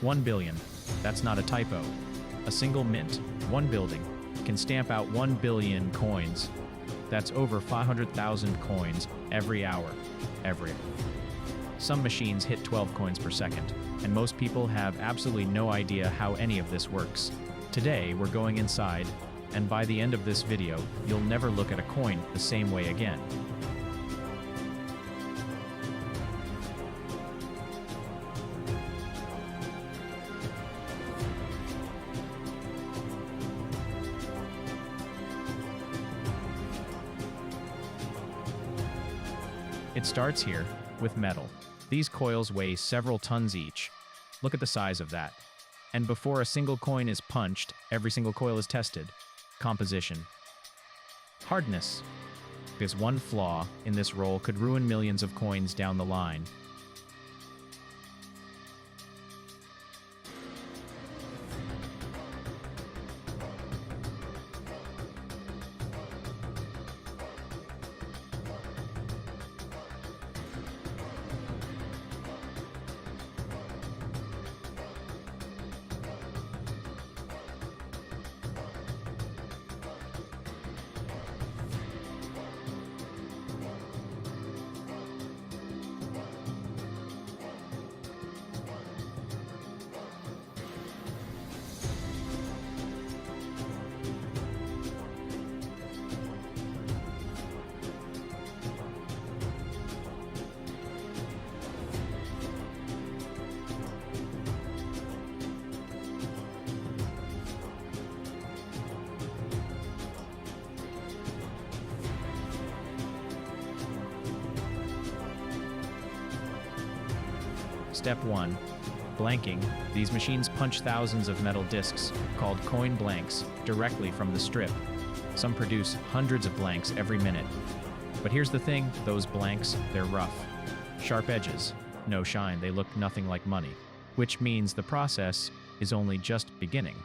1 billion. That's not a typo. A single mint, one building, can stamp out 1 billion coins. That's over 500,000 coins every hour. Some machines hit 12 coins per second, and most people have absolutely no idea how any of this works. Today, we're going inside, and by the end of this video, you'll never look at a coin the same way again. It starts here, with metal. These coils weigh several tons each. Look at the size of that. And before a single coin is punched, every single coil is tested. Composition. Hardness. Because one flaw in this roll could ruin millions of coins down the line. Step 1. Blanking. These machines punch thousands of metal discs, called coin blanks, directly from the strip. Some produce hundreds of blanks every minute. But here's the thing, those blanks, they're rough. Sharp edges, no shine, they look nothing like money. Which means the process is only just beginning.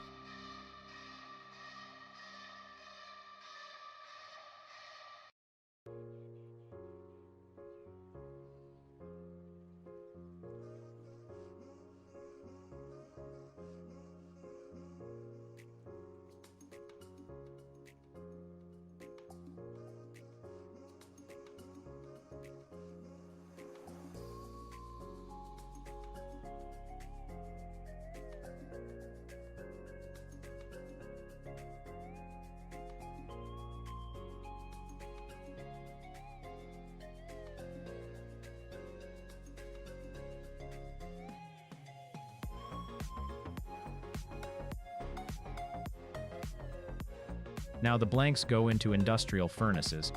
Now the blanks go into industrial furnaces.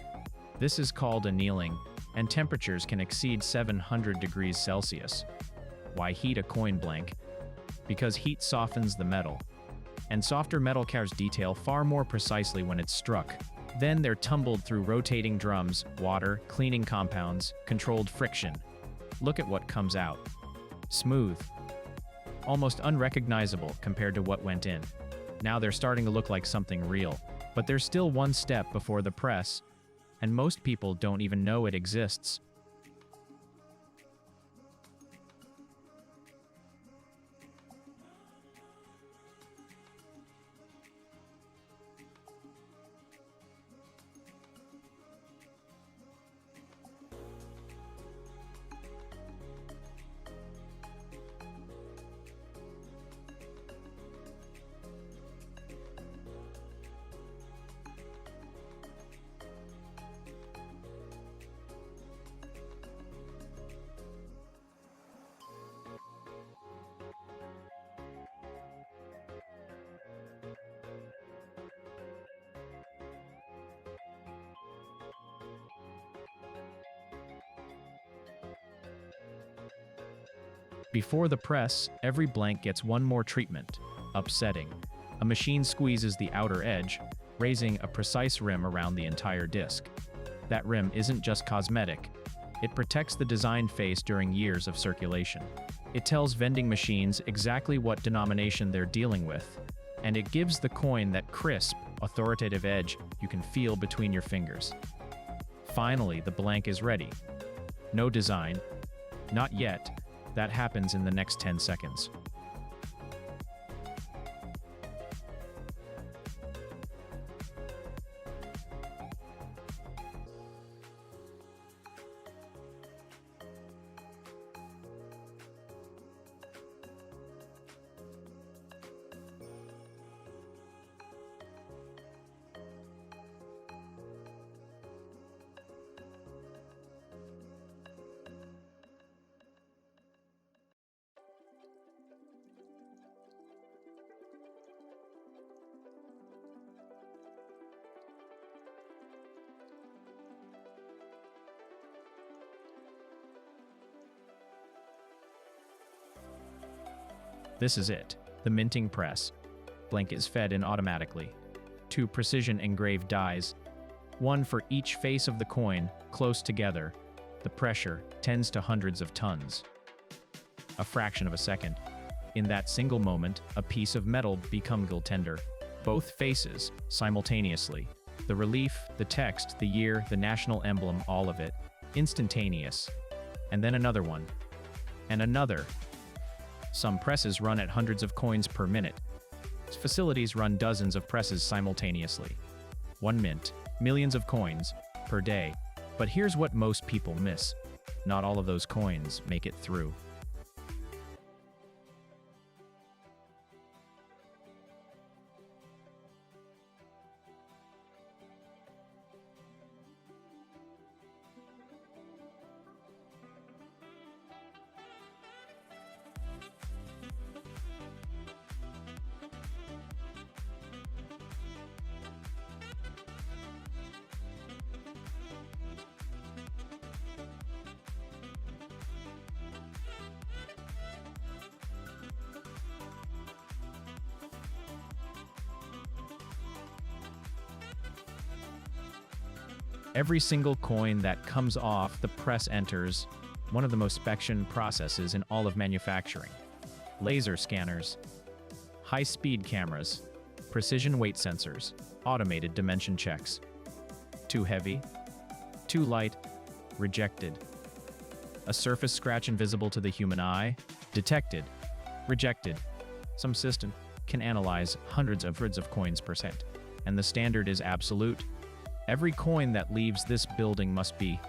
This is called annealing, and temperatures can exceed 700 degrees Celsius. Why heat a coin blank? Because heat softens the metal, and softer metal carves detail far more precisely when it's struck. Then they're tumbled through rotating drums, water, cleaning compounds, controlled friction. Look at what comes out. Smooth. Almost unrecognizable compared to what went in. Now they're starting to look like something real. But there's still one step before the press, and most people don't even know it exists. Before the press, every blank gets one more treatment, upsetting. A machine squeezes the outer edge, raising a precise rim around the entire disc. That rim isn't just cosmetic. It protects the designed face during years of circulation. It tells vending machines exactly what denomination they're dealing with, and it gives the coin that crisp, authoritative edge you can feel between your fingers. Finally, the blank is ready. No design. Not yet. That happens in the next 10 seconds. This is it, the minting press. Blank is fed in automatically. 2 precision engraved dies, one for each face of the coin, close together. The pressure tends to hundreds of tons. A fraction of a second. In that single moment, a piece of metal becomes tender. Both faces, simultaneously. The relief, the text, the year, the national emblem, all of it. Instantaneous. And then another one. And another. Some presses run at hundreds of coins per minute. Facilities run dozens of presses simultaneously. One mint, millions of coins per day. But here's what most people miss. Not all of those coins make it through. Every single coin that comes off the press enters one of the most inspection processes in all of manufacturing. Laser scanners, high-speed cameras, precision weight sensors, automated dimension checks. Too heavy, too light, rejected. A surface scratch invisible to the human eye, detected, rejected. Some system can analyze hundreds of coins per second, and the standard is absolute. Every coin that leaves this building must be,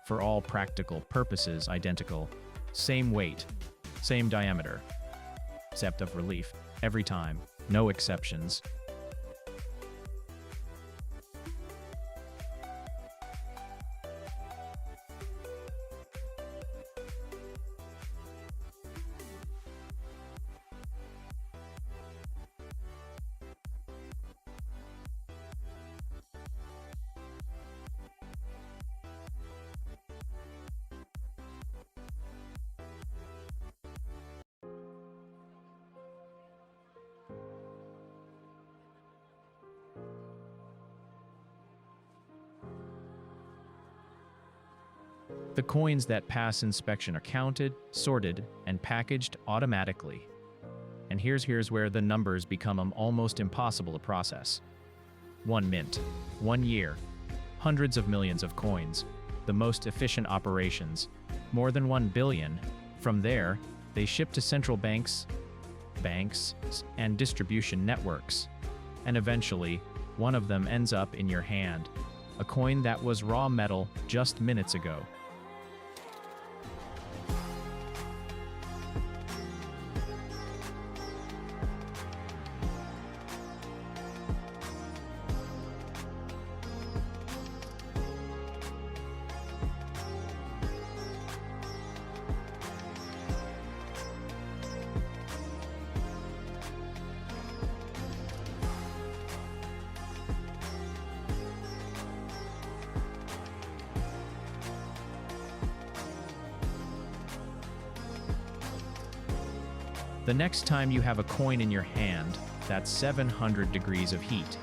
for all practical purposes, identical. Same weight, same diameter. Depth of relief, every time, no exceptions. The coins that pass inspection are counted, sorted, and packaged automatically. And here's where the numbers become almost impossible to process. 1 mint, 1 year, hundreds of millions of coins, the most efficient operations, more than 1 billion. From there, they ship to central banks, and distribution networks. And eventually, one of them ends up in your hand, a coin that was raw metal just minutes ago. The next time you have a coin in your hand, that's 700 degrees of heat.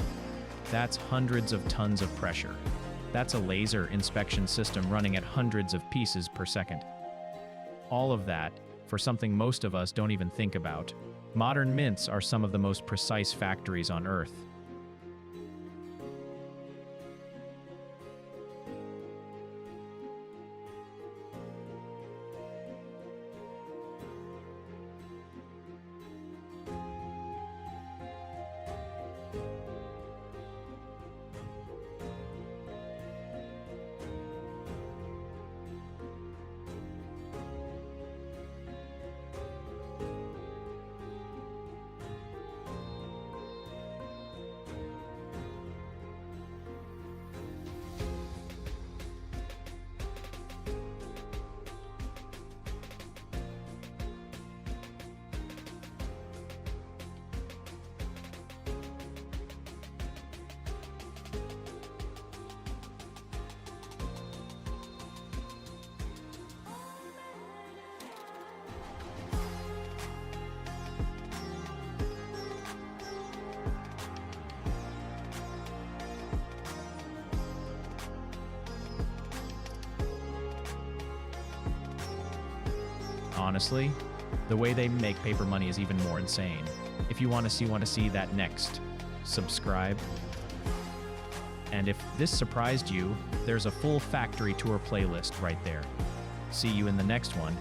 That's hundreds of tons of pressure. That's a laser inspection system running at hundreds of pieces per second. All of that for something most of us don't even think about. Modern mints are some of the most precise factories on Earth. Honestly, the way they make paper money is even more insane. If you want to see that next, subscribe. And if this surprised you, there's a full factory tour playlist right there. See you in the next one.